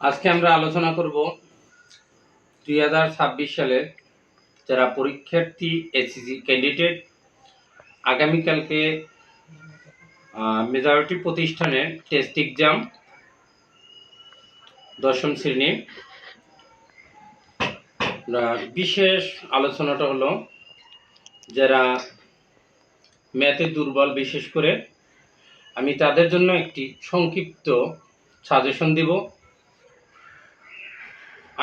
আজকে আমরা আলোচনা করব 2026 সালের যারা পরীক্ষার্থী এসএসসি ক্যান্ডিডেট আগামীকালকে মেজরিটি প্রতিষ্ঠানের টেস্ট এক্সাম 10ম শ্রেণীর বিশেষ আলোচনাটা হলো যারা ম্যাথে দুর্বল, বিশেষ করে আমি তাদের জন্য একটি সংক্ষিপ্ত সাজেশন দিব।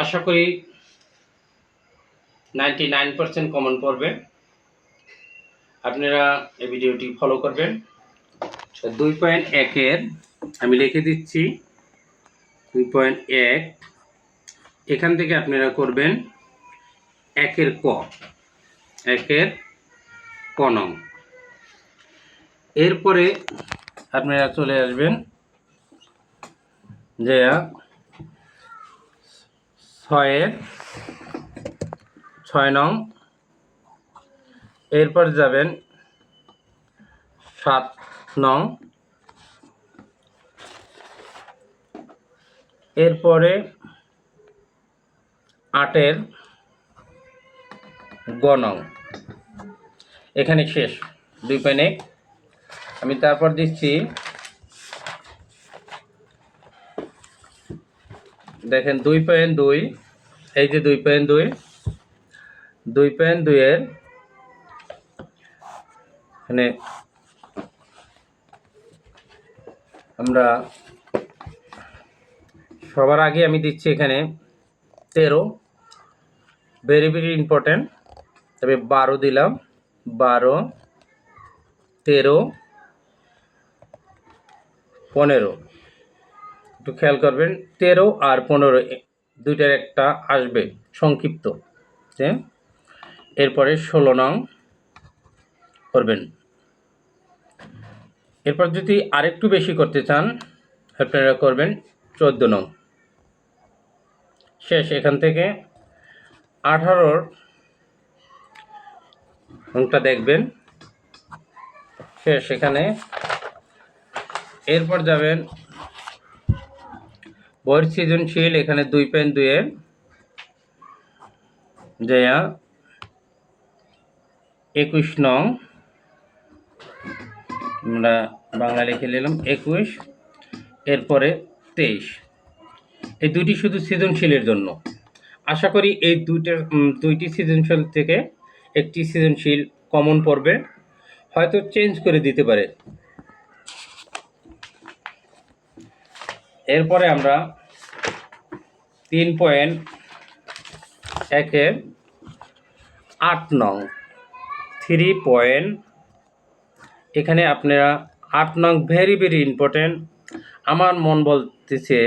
আশা করি 99% কমন পড়বে। আপনারা এই ভিডিওটি ফলো করবেন। 2.1 এর আমি লিখে দিচ্ছি 2.1। এখান থেকে আপনারা করবেন 1 এর ক, 1 এর ক নং। এরপরে আপনারা চলে আসবেন যে 6 এর 6 নং। এরপর যাবেন 7 নং। এরপরে 8 এর গ নং। এখানে শেষ 2.1। আমি তারপর দিচ্ছি, দেখেন 2.2। এই যে 2.2, 2.2 এর এখানে আমরা সবার আগে আমি দিচ্ছি এখানে 13, ভেরি ভেরি ইম্পর্টেন্ট। তবে 12 দিলাম, 12, 13, 15। একটু খেয়াল করবেন, 13 আর 15 দুইটার একটা আসবে সংক্ষিপ্ত। এরপরে 16 নং করবেন। এরপর যদি আরেকটু বেশি করতে চান আপনারা করবেন 14 নং। শেষ। এখান থেকে 18 নংটা দেখবেন, শেষ এখানে। এরপর যাবেন বইয়ের সৃজনশীল, এখানে 2.2 এর যেয়া 21 নং আমরা বাংলা লিখে নিলাম 21। এরপরে 23। এই দুটি শুধু সৃজনশীলের জন্য। আশা করি এই দুইটি সৃজনশীল থেকে একটি সৃজনশীল কমন পড়বে, হয়তো চেঞ্জ করে দিতে পারে। এরপরে আমরা 3.1 এর 8 নং 3. এখানে আপনারা 8 নং ভেরি ভেরি ইম্পর্টেন্ট। আমার মন বলতেছে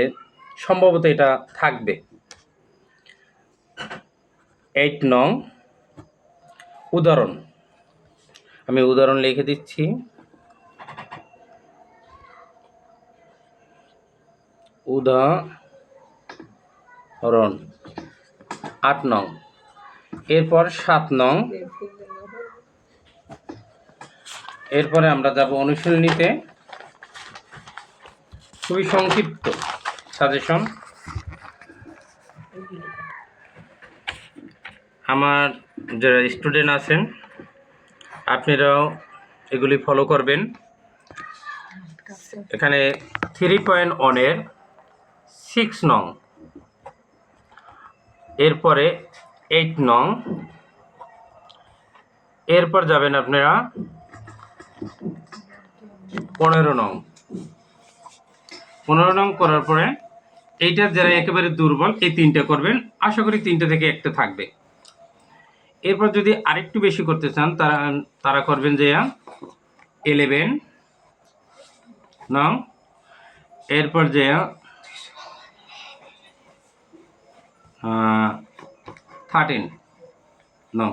সম্ভবত এটা থাকবে। 8 নং উদাহরণ। আমি উদাহরণ লিখে দিচ্ছি, উদাহরণ 8 নং। এরপর 7 নং। এরপরে আমরা যাব অনুশীলনীতে। খুবই সংক্ষিপ্ত সাজেশন। আমার যারা স্টুডেন্ট আছেন আপনারাও এগুলি ফলো করবেন। এখানে 3.1 এর 6 নং। এরপরে 8 নং। এরপর যাবেন আপনারা 15 নং। 15 নং করার পরে এইটার যারা একেবারে দুর্বল এই 3টা করবেন। আশা করি 3টা থেকে একটা থাকবে। এরপর যদি আরেকটু বেশি করতে চান তারা করবেন যে 11 নং। এরপর যে 13 নং।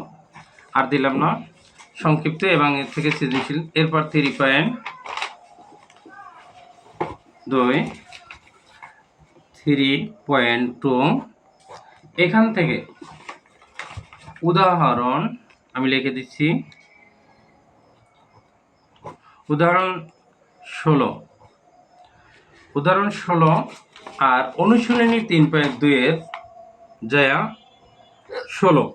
আর দিলাম না, সংক্ষিপ্ত এবং এর থেকে সৃজনশীল। এরপর 3.2, 3.2। এখান থেকে উদাহরণ আমি লিখে দিচ্ছি, উদাহরণ 16। উদাহরণ 16 আর অনুশীলনী 3.2 জয়া 16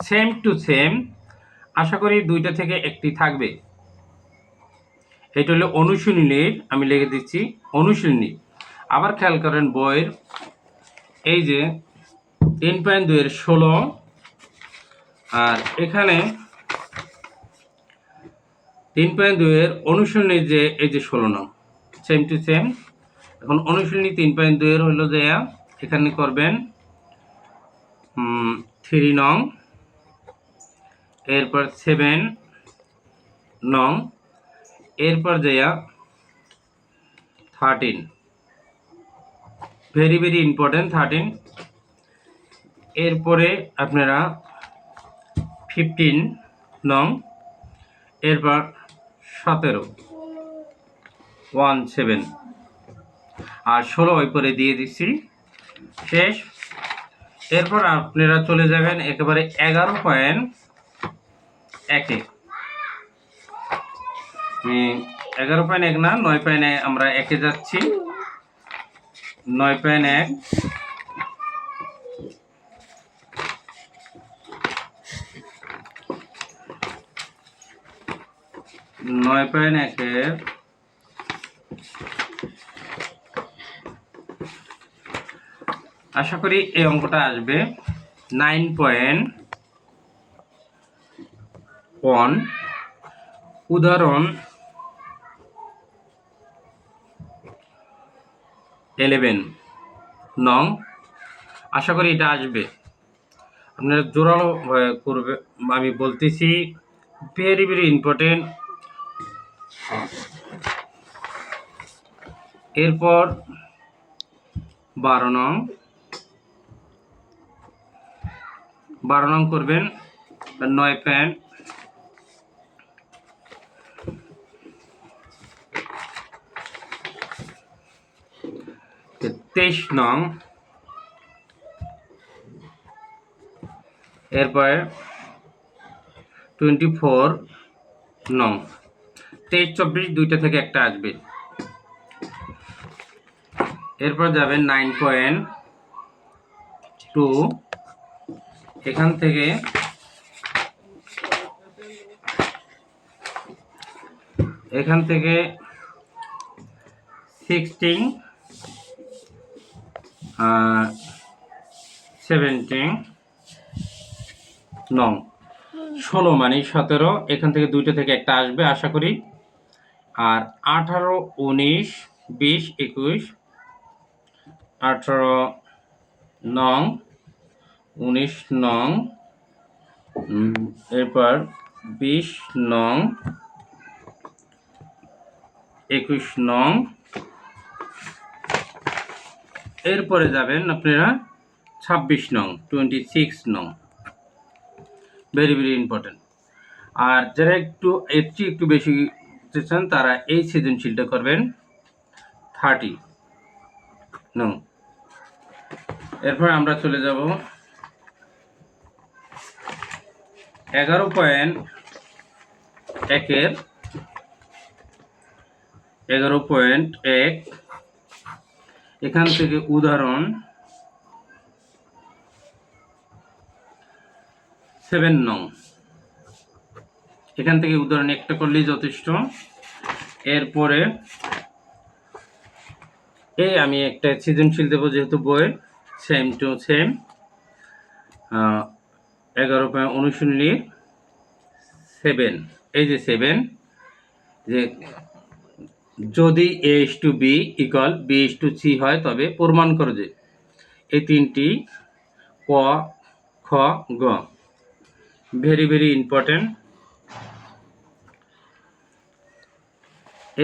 সেম টু সেম। আশা করি দুইটা থেকে একটি থাকবে। এটা হলো অনুশীলনীর, আমি লিখে দিচ্ছি অনুশীলনী। আবার খেয়াল করেন বইয়ের এই যে 3.2 16 আর এখানে 3.2 অনুশীলনীর যে এই যে 16 নং সেম টু সেম। এখন অনুশীলনী 3.2 হলো যে এখানে করবেন 3 নং, এরপর 7 নং, এরপর যাইয়া 13, ভেরি ভেরি ইম্পর্টেন্ট 13। এরপরে আপনারা 15 নং, এরপর 17 17 আর 16 ওই পরে দিয়ে দিচ্ছি শেষ। এরপর আপনারা চলে যাবেন একেবারে 11.1 11.1 না 9.1 আমরা একে যাচ্ছি 9.1 9.1 আশা করি এই অঙ্কটা আসবে 9.1 উদাহরণ 11 নং। আশা করি এটা আসবে, আপনারা জোরালো করবে, আমি বলতেছি ভেরি ভেরি ইম্পর্টেন্ট। এরপর 12 নং, 12 নং করবেন 9.23 নং, এরপরে 24 নং। 23 24 দুইটা থেকে একটা আসবে। এরপর যাবেন 9.2, এখান থেকে এখান থেকে 16 17 নং, 16 মানে 17, এখান থেকে দুইটা থেকে একটা আসবে আশা করি। আর 18 19 20 21 18 নং 19 নং, এরপর 20 নং 21 নং, এরপরে যাবেন আপনারা 26 নং 26 নং, ভেরি ভেরি ইম্পর্টেন্ট। আর যারা একটু বেশি চান তারা এই সৃজনশীলটা করবেন 30 নং। এরপর আমরা চলে যাব 11.1 11.1 এখান থেকে উদাহরণ 7 নং, এখান থেকে উদাহরণ একটা করলেই যথেষ্ট। এরপরে আমি একটা সৃজনশীল দেবো, যেহেতু বই সেম টু সেম 11 অনুশীলনী 7, এই যে 7 যে যদি A:B = B:C হয় তবে প্রমাণ করো যে এই তিনটি ক খ গ, ভেরি ভেরি ইম্পর্টেন্ট।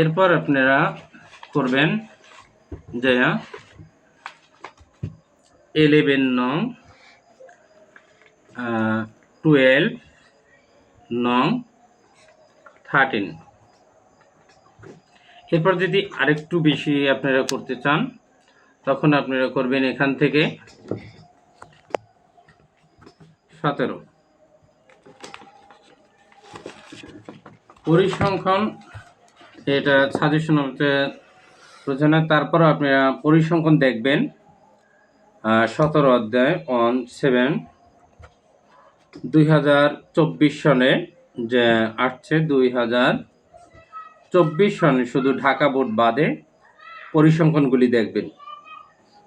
এরপর আপনারা করবেন যে 11 নং 12 নং 13। এরপর যদি আরেকটু বেশি আপনারা করতে চান তখন আপনারা করবেন এখান থেকে 17। পরিসংখ্যান এটা সাজেশন হচ্ছে প্রয়োজন হয়। তারপর আপনারা পরিসংখ্যান দেখবেন 17 অধ্যায় 7 2024 সনে যে আসছে 2024 সনে শুধু ঢাকা বোর্ড বাদে পরিসংখ্যানগুলি দেখবেন।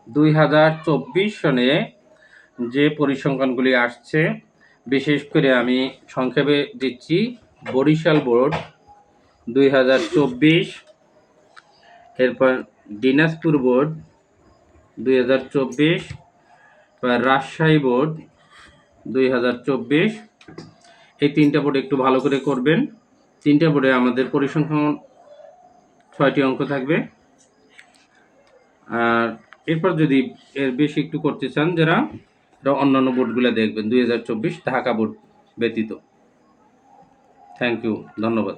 2024 সনে যে পরিসংখ্যানগুলি আসছে, বিশেষ করে আমি সংক্ষেপে দিচ্ছি। বরিশাল বোর্ড 2024, এরপর দিনাজপুর বোর্ড 2024, রাজশাহী বোর্ড 2024। এই তিনটা বোর্ড একটু ভালো করে করবেন। তিনটা বোর্ডে আমাদের পরিসংখ্যান 6টি অঙ্ক থাকবে। আর এরপর যদি এর বেশি একটু করতে চান যারা, অন্যান্য বোর্ডগুলো দেখবেন 2024 ঢাকা বোর্ড ব্যতীত। থ্যাংক ইউ, ধন্যবাদ।